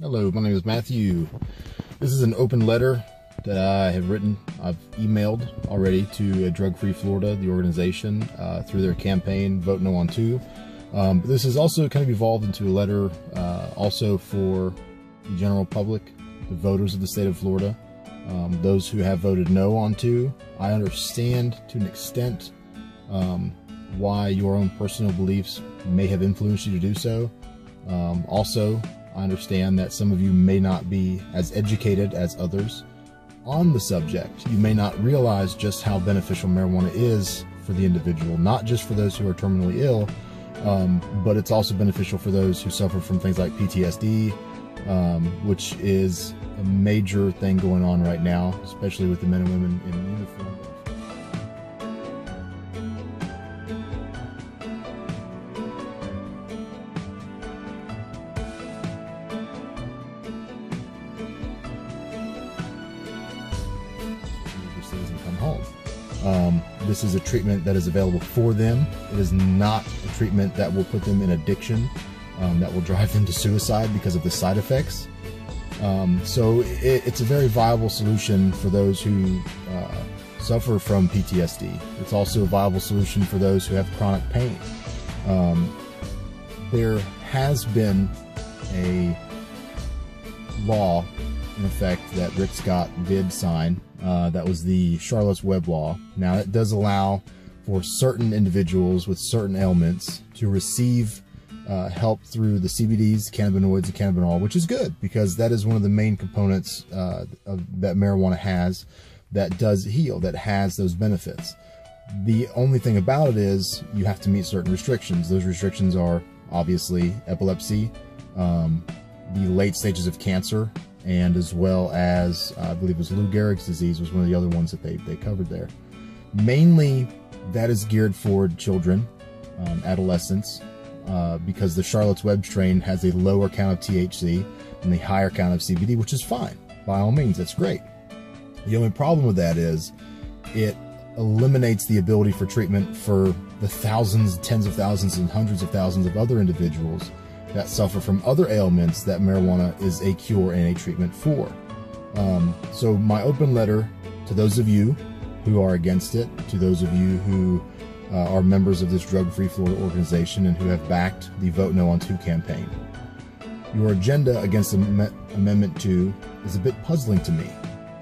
Hello, my name is Matthew. This is an open letter that I have written. I've emailed already to Drug Free Florida, the organization, through their campaign, Vote No on 2. But this has also kind of evolved into a letter also for the general public, the voters of the state of Florida, those who have voted no on 2. I understand to an extent why your own personal beliefs may have influenced you to do so. Also, I understand that some of you may not be as educated as others on the subject. You may not realize just how beneficial marijuana is for the individual, not just for those who are terminally ill, but it's also beneficial for those who suffer from things like PTSD, which is a major thing going on right now, especially with the men and women in uniform. And come home. This is a treatment that is available for them. It is not a treatment that will put them in addiction, that will drive them to suicide because of the side effects. So it's a very viable solution for those who suffer from PTSD. It's also a viable solution for those who have chronic pain. There has been a law in effect that Rick Scott did sign. That was the Charlotte's Web law. Now, it does allow for certain individuals with certain ailments to receive help through the CBDs, cannabinoids, and cannabinol, which is good because that is one of the main components that marijuana has that does heal, that has those benefits. The only thing about it is you have to meet certain restrictions. Those restrictions are obviously epilepsy, the late stages of cancer, and as well as, I believe it was Lou Gehrig's disease was one of the other ones that they covered there. Mainly, that is geared for children, adolescents, because the Charlotte's Web strain has a lower count of THC and a higher count of CBD, which is fine. By all means, that's great. The only problem with that is it eliminates the ability for treatment for the thousands, tens of thousands, and hundreds of thousands of other individuals that suffer from other ailments that marijuana is a cure and a treatment for. So my open letter to those of you who are against it, to those of you who are members of this Drug Free Florida organization and who have backed the Vote No on 2 campaign. Your agenda against Amendment 2 is a bit puzzling to me,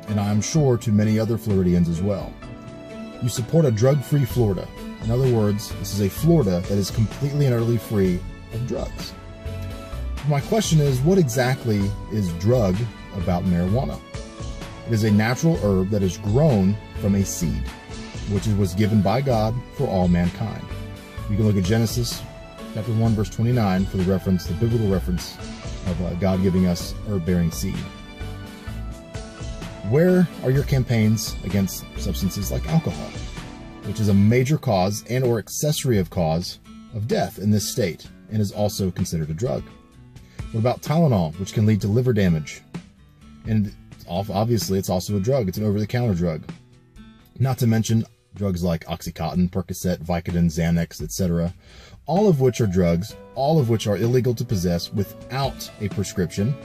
and I'm sure to many other Floridians as well. You support a drug-free Florida. In other words, this is a Florida that is completely and utterly free of drugs. My question is, what exactly is drug about marijuana? It is a natural herb that is grown from a seed, which was given by God for all mankind. You can look at Genesis chapter 1, verse 29 for the reference, the biblical reference of God giving us herb-bearing seed. Where are your campaigns against substances like alcohol, which is a major cause and or accessory of cause of death in this state and is also considered a drug? What about Tylenol, which can lead to liver damage? And obviously, it's also a drug. It's an over-the-counter drug. Not to mention drugs like Oxicontin, Percocet, Vicodin, Xanax, etc. All of which are drugs, all of which are illegal to possess without a prescription,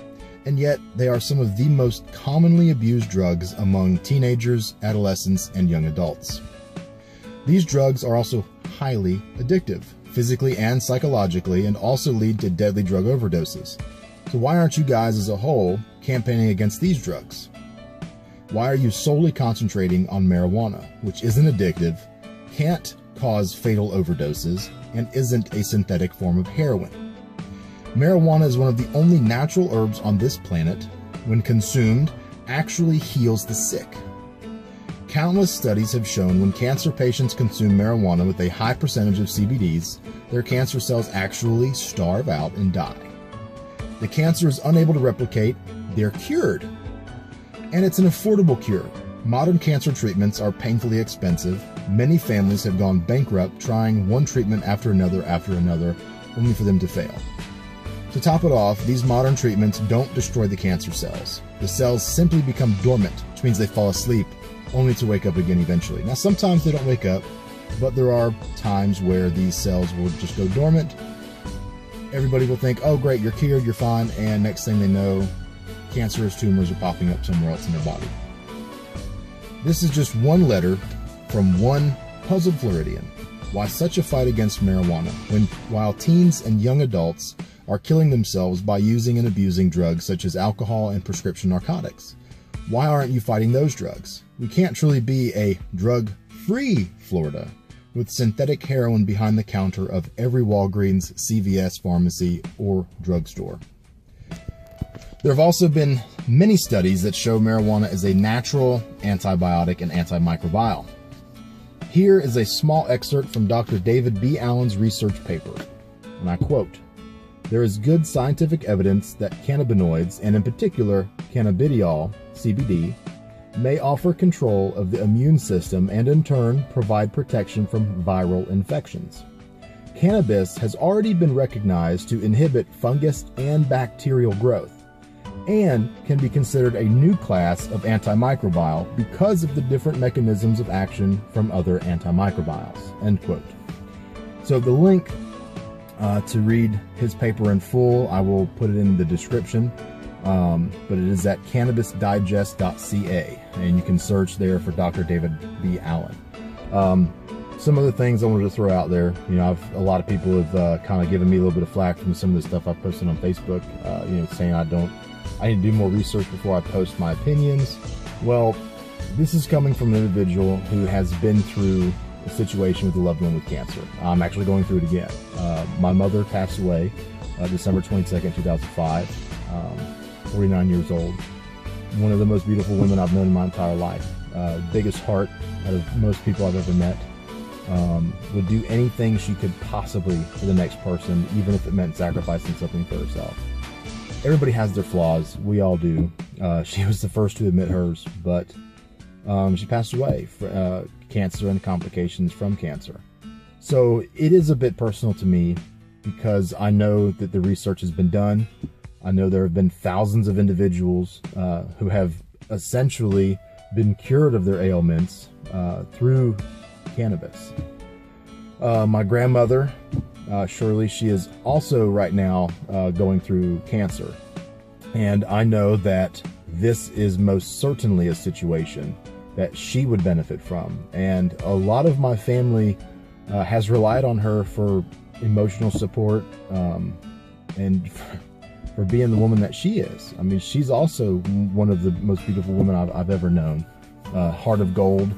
and yet they are some of the most commonly abused drugs among teenagers, adolescents, and young adults. These drugs are also highly addictive, physically and psychologically, and also lead to deadly drug overdoses. So why aren't you guys as a whole campaigning against these drugs? Why are you solely concentrating on marijuana, which isn't addictive, can't cause fatal overdoses, and isn't a synthetic form of heroin? Marijuana is one of the only natural herbs on this planet, when consumed, actually heals the sick. Countless studies have shown when cancer patients consume marijuana with a high percentage of CBDs, their cancer cells actually starve out and die. The cancer is unable to replicate, they're cured. And it's an affordable cure. Modern cancer treatments are painfully expensive. Many families have gone bankrupt trying one treatment after another, only for them to fail. To top it off, these modern treatments don't destroy the cancer cells. The cells simply become dormant, which means they fall asleep, only to wake up again eventually. Now, sometimes they don't wake up, but there are times where these cells will just go dormant, everybody will think, oh great, you're cured, you're fine, and next thing they know, cancerous tumors are popping up somewhere else in their body. This is just one letter from one puzzled Floridian. Why such a fight against marijuana while teens and young adults are killing themselves by using and abusing drugs such as alcohol and prescription narcotics? Why aren't you fighting those drugs? We can't truly be a drug-free Florida with synthetic heroin behind the counter of every Walgreens, CVS pharmacy, or drugstore. There have also been many studies that show marijuana is a natural antibiotic and antimicrobial. Here is a small excerpt from Dr. David B. Allen's research paper, and I quote, "There is good scientific evidence that cannabinoids, and in particular cannabidiol, CBD, may offer control of the immune system and in turn provide protection from viral infections. Cannabis has already been recognized to inhibit fungus and bacterial growth, and can be considered a new class of antimicrobial because of the different mechanisms of action from other antimicrobials." End quote. So the link to read his paper in full, I will put it in the description, but it is at cannabisdigest.ca, and you can search there for Dr. David B. Allen. Some other things I wanted to throw out there. You know, a lot of people have kind of given me a little bit of flack from some of the stuff I've posted on Facebook, saying I need to do more research before I post my opinions. Well, this is coming from an individual who has been through a situation with a loved one with cancer. I'm actually going through it again. My mother passed away December 22nd, 2005, 49 years old. One of the most beautiful women I've known in my entire life. Biggest heart out of most people I've ever met. Would do anything she could possibly for the next person, even if it meant sacrificing something for herself. Everybody has their flaws. We all do. She was the first to admit hers, but she passed away for cancer and complications from cancer. So it is a bit personal to me because I know that the research has been done. I know there have been thousands of individuals who have essentially been cured of their ailments through cannabis. My grandmother, Shirley, she is also right now going through cancer. And I know that this is most certainly a situation that she would benefit from. And a lot of my family has relied on her for emotional support and for being the woman that she is. I mean, she's also one of the most beautiful women I've ever known. Heart of gold,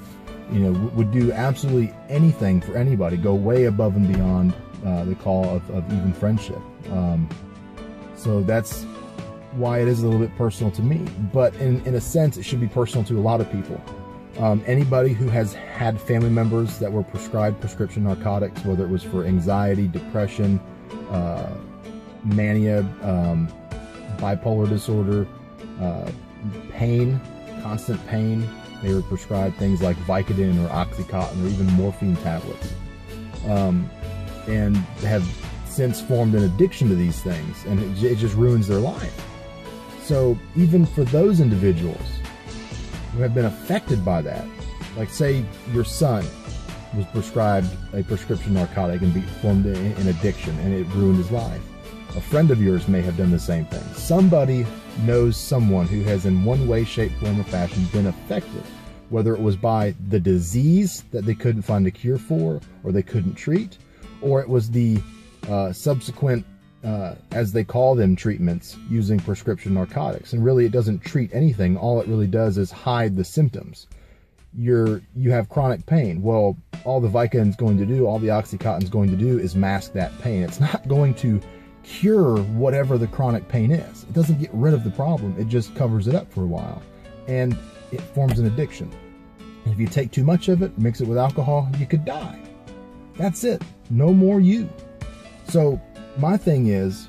would do absolutely anything for anybody, go way above and beyond the call of even friendship. So that's why it is a little bit personal to me. But in a sense, it should be personal to a lot of people. Anybody who has had family members that were prescribed prescription narcotics, whether it was for anxiety, depression, mania, bipolar disorder, pain, constant pain, they were prescribed things like Vicodin or Oxicontin or even morphine tablets, and have since formed an addiction to these things, and it just ruins their life. So even for those individuals who have been affected by that, like say your son was prescribed a prescription narcotic and formed an addiction and it ruined his life. A friend of yours may have done the same thing. Somebody knows someone who has in one way, shape, form, or fashion been affected, whether it was by the disease that they couldn't find a cure for or they couldn't treat, or it was the subsequent, as they call them, treatments using prescription narcotics. And really it doesn't treat anything. All it really does is hide the symptoms. You have chronic pain. Well, all the Vicodin's going to do, all the Oxycontin's going to do is mask that pain. It's not going to cure whatever the chronic pain is. It doesn't get rid of the problem. It just covers it up for a while, and it forms an addiction. And if you take too much of it, mix it with alcohol, you could die. That's it. No more you. So my thing is,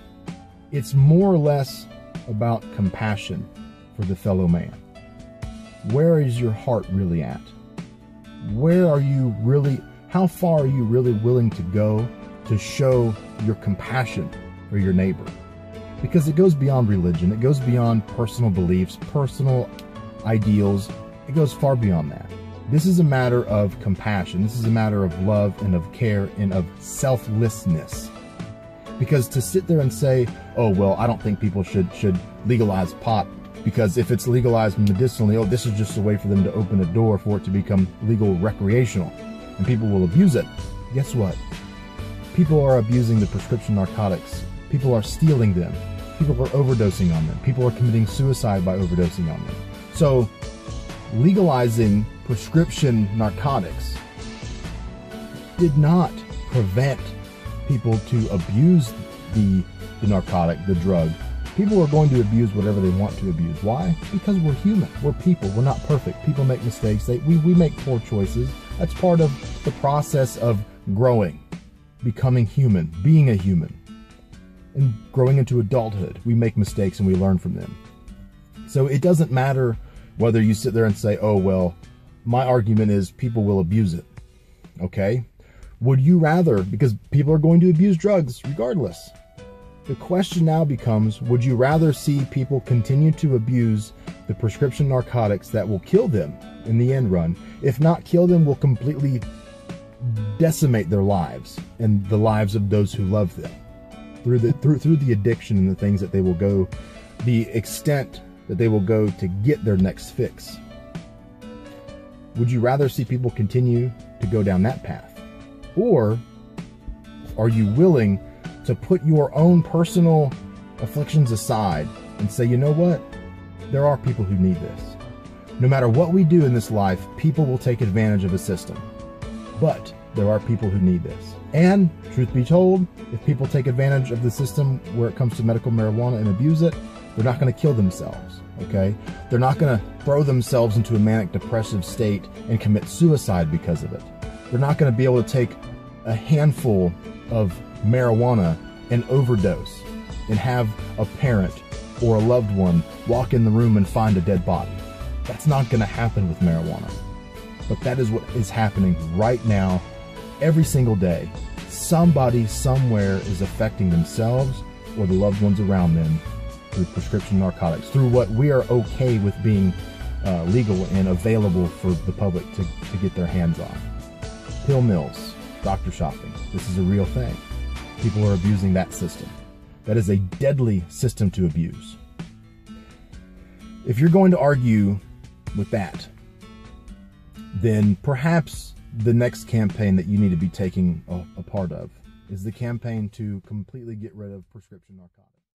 it's more or less about compassion for the fellow man. Where is your heart really at? Where are you really, how far are you really willing to go to show your compassion for your neighbor? Because it goes beyond religion. It goes beyond personal beliefs, personal ideals. It goes far beyond that. This is a matter of compassion. This is a matter of love and of care and of selflessness. Because to sit there and say, oh, well, I don't think people should legalize pot, because if it's legalized medicinally, oh, this is just a way for them to open a door for it to become legal recreational, and people will abuse it. Guess what? People are abusing the prescription narcotics. People are stealing them. People are overdosing on them. People are committing suicide by overdosing on them. So legalizing prescription narcotics did not prevent people to abuse the narcotic, the drug. People are going to abuse whatever they want to abuse. Why? Because we're human. We're people. We're not perfect. People make mistakes. We make poor choices. That's part of the process of growing, becoming human, being a human, and growing into adulthood. We make mistakes and we learn from them. So it doesn't matter whether you sit there and say, oh, well, my argument is people will abuse it. Okay? Would you rather, because people are going to abuse drugs regardless. The question now becomes, would you rather see people continue to abuse the prescription narcotics that will kill them in the end run? If not kill them, will completely decimate their lives and the lives of those who love them through the addiction and the things that they will go, the extent that they will go to get their next fix. Would you rather see people continue to go down that path? Or are you willing to put your own personal afflictions aside and say, you know what? There are people who need this. No matter what we do in this life, people will take advantage of a system. But there are people who need this. And truth be told, if people take advantage of the system where it comes to medical marijuana and abuse it, they're not going to kill themselves, okay? They're not going to throw themselves into a manic depressive state and commit suicide because of it. They're not going to be able to take a handful of marijuana and overdose and have a parent or a loved one walk in the room and find a dead body. That's not going to happen with marijuana. But that is what is happening right now, every single day. Somebody somewhere is affecting themselves or the loved ones around them through prescription narcotics, through what we are okay with being legal and available for the public to get their hands on. Pill mills, doctor shopping. This is a real thing. People are abusing that system. That is a deadly system to abuse. If you're going to argue with that, then perhaps the next campaign that you need to be taking a part of is the campaign to completely get rid of prescription narcotics.